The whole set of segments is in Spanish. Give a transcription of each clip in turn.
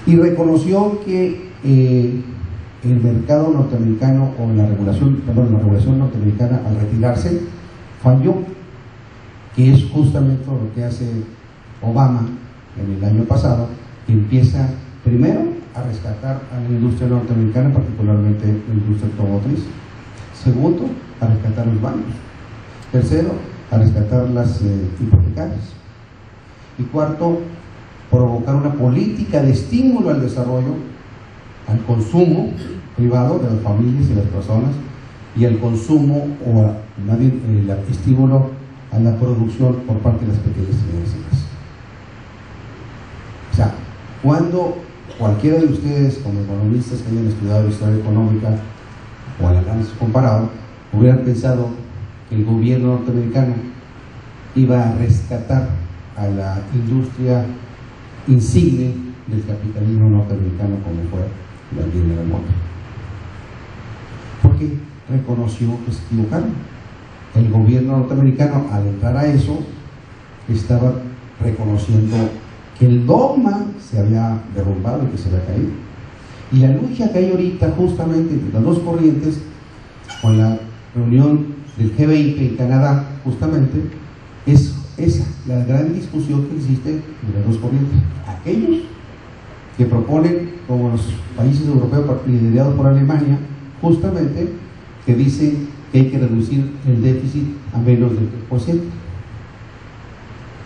y reconoció que el mercado norteamericano o la regulación norteamericana al retirarse falló, que es justamente lo que hace Obama en el año pasado, que empieza primero a rescatar a la industria norteamericana, particularmente la industria automotriz; segundo, a rescatar los bancos; tercero, a rescatar las hipotecarias; y cuarto, provocar una política de estímulo al desarrollo, al consumo privado de las familias y las personas, y al consumo o el estímulo a la producción por parte de las pequeñas y medianas empresas. O sea, cuando cualquiera de ustedes, como economistas que hayan estudiado historia económica o el análisis comparado, hubieran pensado que el gobierno norteamericano iba a rescatar a la industria insigne del capitalismo norteamericano como fue la General Motors, porque reconoció que se equivocaron. El gobierno norteamericano, al entrar a eso, estaba reconociendo que el dogma se había derrumbado y que se había caído. Y la lucha que hay ahorita justamente entre las dos corrientes, con la reunión del G20 en Canadá, justamente, es esa, la gran discusión que existe entre las dos corrientes. Aquellos que proponen, como los países europeos liderados por Alemania, justamente, que dicen que hay que reducir el déficit a menos del 3%.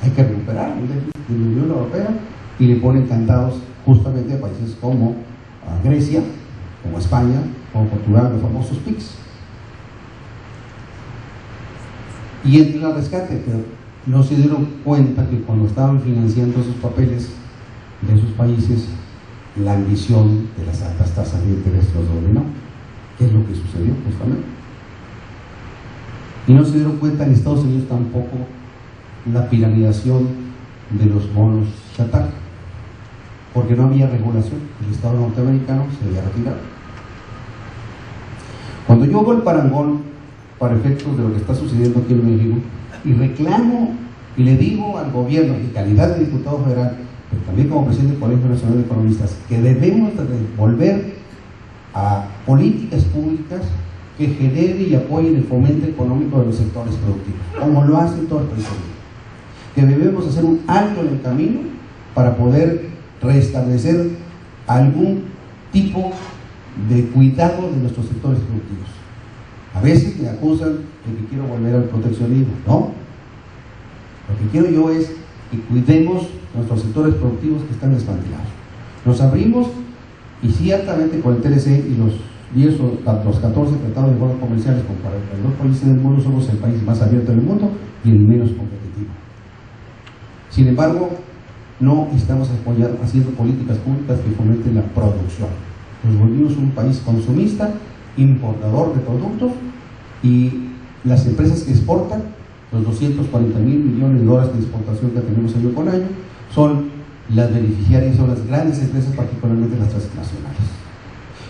Hay que recuperar el déficit de la Unión Europea, y le ponen candados justamente a países como Grecia, como España, como Portugal, los famosos PICs. Y entran al rescate, pero no se dieron cuenta que cuando estaban financiando esos papeles de esos países, la ambición de las altas tasas de interés los dominó, que es lo que sucedió justamente. Y no se dieron cuenta en Estados Unidos tampoco la piramidación de los bonos chatarra, porque no había regulación. El Estado norteamericano se había retirado. Cuando yo hago el parangón para efectos de lo que está sucediendo aquí en México, y reclamo y le digo al gobierno, en calidad de diputado federal, pero también como presidente del Colegio Nacional de Economistas, que debemos volver a políticas públicas que generen y apoyen el fomento económico de los sectores productivos, como lo hace todo el país, que debemos hacer un alto en el camino para poder restablecer algún tipo de cuidado de nuestros sectores productivos. A veces me acusan de que quiero volver al proteccionismo. No, lo que quiero yo es que cuidemos nuestros sectores productivos que están desmantelados. Nos abrimos, y ciertamente con el TLC y los 14 tratados de acuerdos comerciales con 42 países del mundo, somos el país más abierto del mundo y el menos competitivo. Sin embargo, no estamos haciendo políticas públicas que fomenten la producción. Nos volvimos un país consumista, importador de productos, y las empresas que exportan, los 240,000 millones de dólares de exportación que tenemos año con año, son las beneficiarias, son las grandes empresas, particularmente las transnacionales.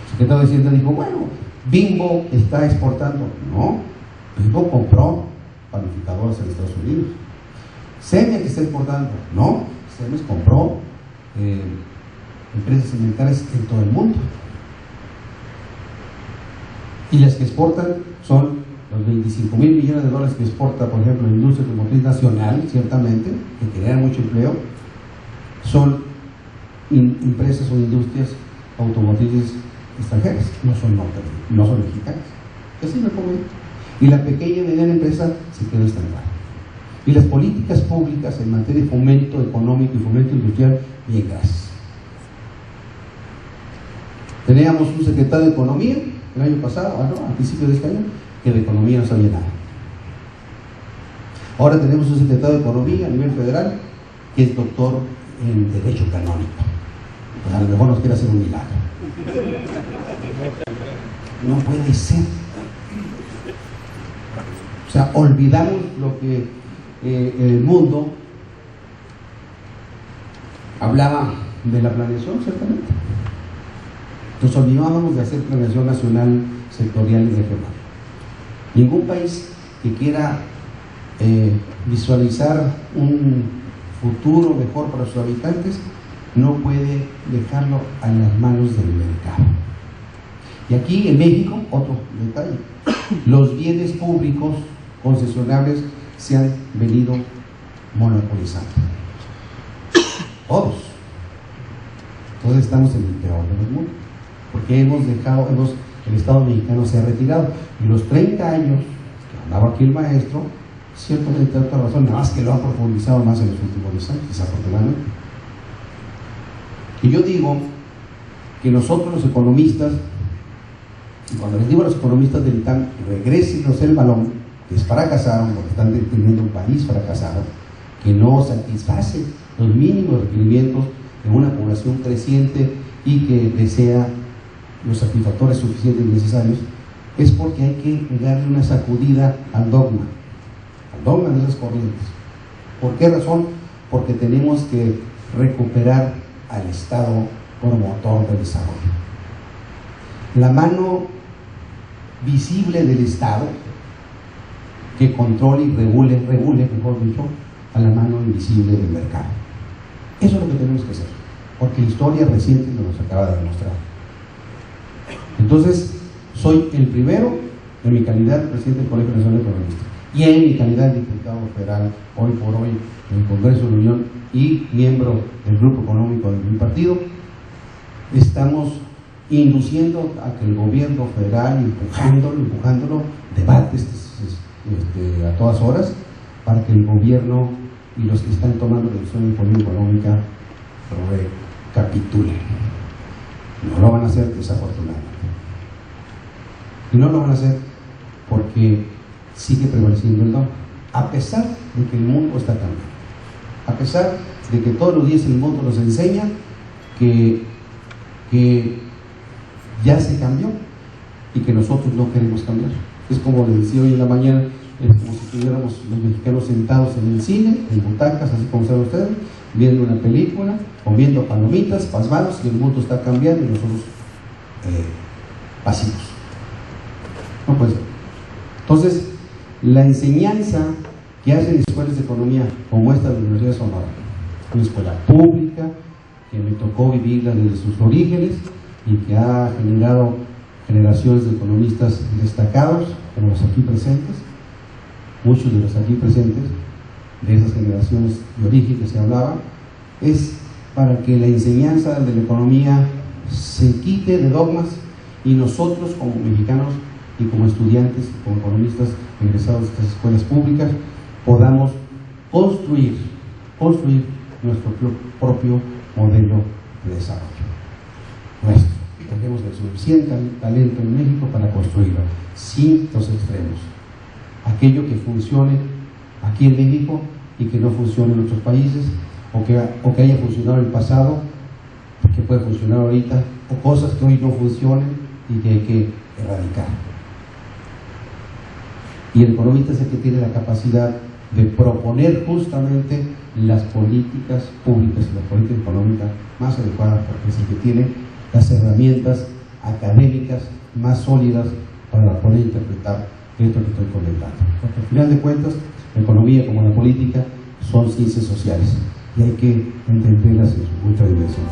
El secretario de Hacienda dijo, bueno, Bimbo está exportando. No, Bimbo compró panificadoras en Estados Unidos. Cemex está exportando. No, Cemex compró empresas alimentarias en todo el mundo. Y las que exportan son los 25,000 millones de dólares que exporta, por ejemplo, la industria automotriz nacional, ciertamente, que genera mucho empleo, son empresas o industrias automotrices extranjeras, no son mexicanas. Así me comento. Y la pequeña y mediana empresa se quedó estancada. Y las políticas públicas en materia de fomento económico y fomento industrial, bien, gracias. Teníamos un secretario de Economía el año pasado, a principios de este año, que de economía no sabía nada. Ahora tenemos un secretario de Economía a nivel federal que es doctor en Derecho Canónico. Pues a lo mejor nos quiere hacer un milagro. No puede ser. O sea, olvidamos lo que el mundo hablaba de la planeación, ciertamente. Nos olvidábamos de hacer planeación nacional, sectorial y regional. Ningún país que quiera visualizar un futuro mejor para sus habitantes no puede dejarlo a las manos del mercado. Y aquí en México, otro detalle, los bienes públicos concesionables se han venido monopolizando. Todos. Entonces estamos en el peor de los mundos, porque el Estado mexicano se ha retirado. Y los 30 años que andaba aquí el maestro, ciertamente hay otra razón, nada más que lo ha profundizado más en los últimos 10 años, desafortunadamente. Y yo digo que nosotros los economistas, y cuando les digo a los economistas del ITAM, regrésenos el balón, que es fracasado, porque están teniendo un país fracasado, que no satisface los mínimos requerimientos de una población creciente y que desea los satisfactores suficientes y necesarios, es porque hay que darle una sacudida al dogma de esas corrientes. ¿Por qué razón? Porque tenemos que recuperar al Estado promotor del desarrollo. La mano visible del Estado que controle y regule, mejor dicho, a la mano invisible del mercado. Eso es lo que tenemos que hacer, porque la historia reciente nos acaba de demostrar. Entonces, soy el primero en mi calidad de presidente del Colegio Nacional de Economistas y en mi calidad de diputado federal, hoy por hoy, en el Congreso de la Unión y miembro del grupo económico de mi partido, estamos induciendo a que el gobierno federal, empujándolo, debates a todas horas, para que el gobierno y los que están tomando decisiones de política económica recapitulen. No lo van a hacer, desafortunadamente. Y no lo van a hacer porque sigue prevaleciendo el dogma, a pesar de que el mundo está cambiando, a pesar de que todos los días el mundo nos enseña que ya se cambió y que nosotros no queremos cambiar. Es como les decía hoy en la mañana, es como si estuviéramos los mexicanos sentados en el cine, en butacas, así como saben ustedes, viendo una película, comiendo palomitas, pasmados, y el mundo está cambiando y nosotros pasivos. No puede ser. Entonces, la enseñanza que hacen escuelas de economía como esta de la Universidad de Sonora, una escuela pública que me tocó vivirla desde sus orígenes y que ha generado generaciones de economistas destacados, como los aquí presentes, muchos de los aquí presentes, de esas generaciones de origen que se hablaba, es para que la enseñanza de la economía se quite de dogmas y nosotros como mexicanos y como estudiantes, como economistas egresados de estas escuelas públicas, podamos construir nuestro propio modelo de desarrollo. Nuestro. Tenemos el suficiente talento en México para construirlo, sin los extremos. Aquello que funcione aquí en México y que no funcione en otros países, o que haya funcionado en el pasado, que puede funcionar ahorita, o cosas que hoy no funcionen y que hay que erradicar. Y el economista es el que tiene la capacidad de proponer justamente las políticas públicas y la política económica más adecuada, porque es el que tiene las herramientas académicas más sólidas para poder interpretar esto que estoy comentando. Porque al final de cuentas, la economía como la política son ciencias sociales y hay que entenderlas en su ultradimensión.